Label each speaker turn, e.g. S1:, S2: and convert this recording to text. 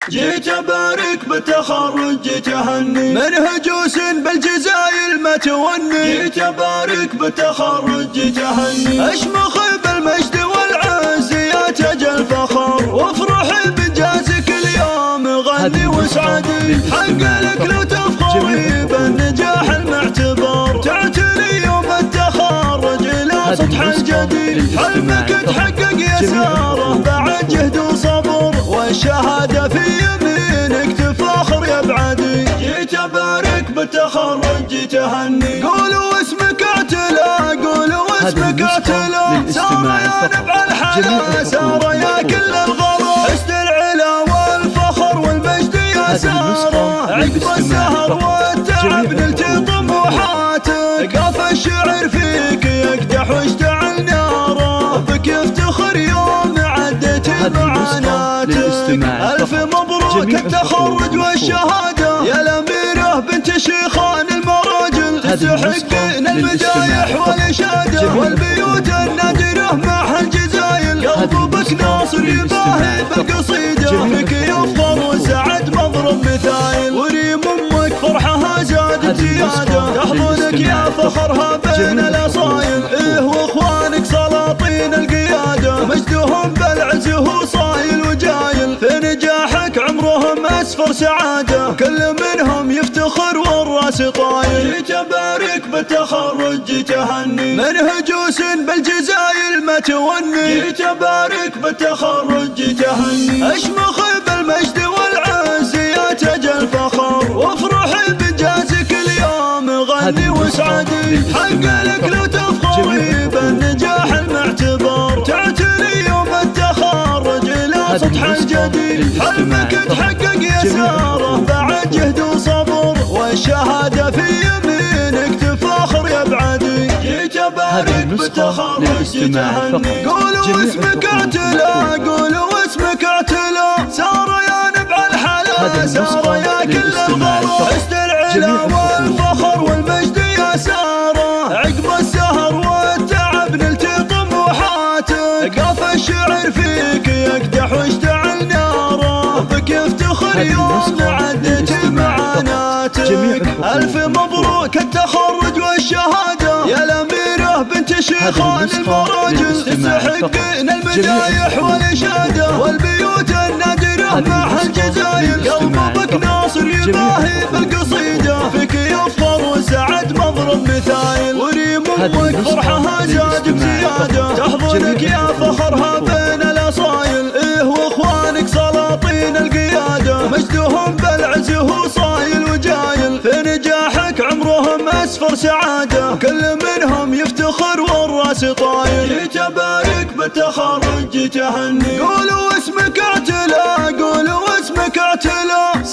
S1: جيت أبارك بالتخرج جيت أهني منهجوس بالجزايل ما توني جيت أبارك بالتخرج جيت أهني أشمخ بالمجد والعز يا تاج الفخر وافرح بإنجازك اليوم غني واسعدي حق لك لو تفخري بالنجاح المعتبر تعتني يوم التخرج إلى سطح الجديد حلمك تحقق يا سارة بعد جهد وصبر والشهادة في يمينك تفاخر يا بعدي جيت أبارك بالتخرج جيت أهني قولوا اسمك اعتلى قولوا اسمك اعتلى سارة يا نبع الحلا سارة يا كل الغلا حسن العلا والفخر والمجد يا سارة عقب السهر والتعب نلتي طموحاتك قاف الشعر فيك يقدح واشتعل ناره بك يفتخر يوم عدت معاناتك ألف مبروك التخرج والشهادة يا الأميرة بنت شيخان المراجل تستحقين المدايح والإشادة والبيوت النادرة مع الجزايل قلبك ناصر يباهي بالقصيدة فيك يفخر وسعد مضرب مثايل وريم أمك فرحها زادت زيادة تحضنك يا فخرها بين الأصايل إيه وإخوانك سلاطين القيادة مجدهم بالعز هو صايل وجايل في نجاحك عمرهم أسفر سعادة كل منهم يفتخر والراس طايل جيت أبارك بالتخرج جيت أهني منهجوس بالجزايل ما توني جيت أبارك بالتخرج جيت أهني أشمخ بالمجد والعز يا تاج الفخر وافرح بإنجازك اليوم غني واسعدي حق لك لو تفخري بالنجاح المعتبر تعتني يوم التخرج إلى سطح الجديد حلمك تحقق يا سارة بعد جهد وصبر والشهادة في يمينك تفاخر يا بعدي جيت أبارك بالتخرج جيت أهني قولوا اسمك اعتلى قولوا اسمك اعتلى سارة يا نبع الحلا سارة يا كل الغلا حسن العلا والفخر والمجد يا سارة عقب السهر والتعب نلتي طموحاتك قاف الشعر فيك يقدح واشتعل ناره بك يفتخر يوم عدت معاناتك ألف مبروك التخرج والشهادة يا الأميرة بنت شيخان المراجل تستحقين المدايح والإشادة والبيوت النادرة مع الجزايل قلبك ناصر يباهي بالقصيدة فيك يفخر وسعد مضرب مثايل وريم أمك فرحها زاد بزيادة تحضنك يا فخرها بين الأصايل إيه وإخوانك سلاطين القيادة مجدهم بالعز هو صايل وجايل في نجاحك عمرهم أسفر سعادة كل منهم يفتخر والراس طايل جيت أبارك بالتخرج جيت أهني قولوا اسمك اعتلى قولوا اسمك اعتلى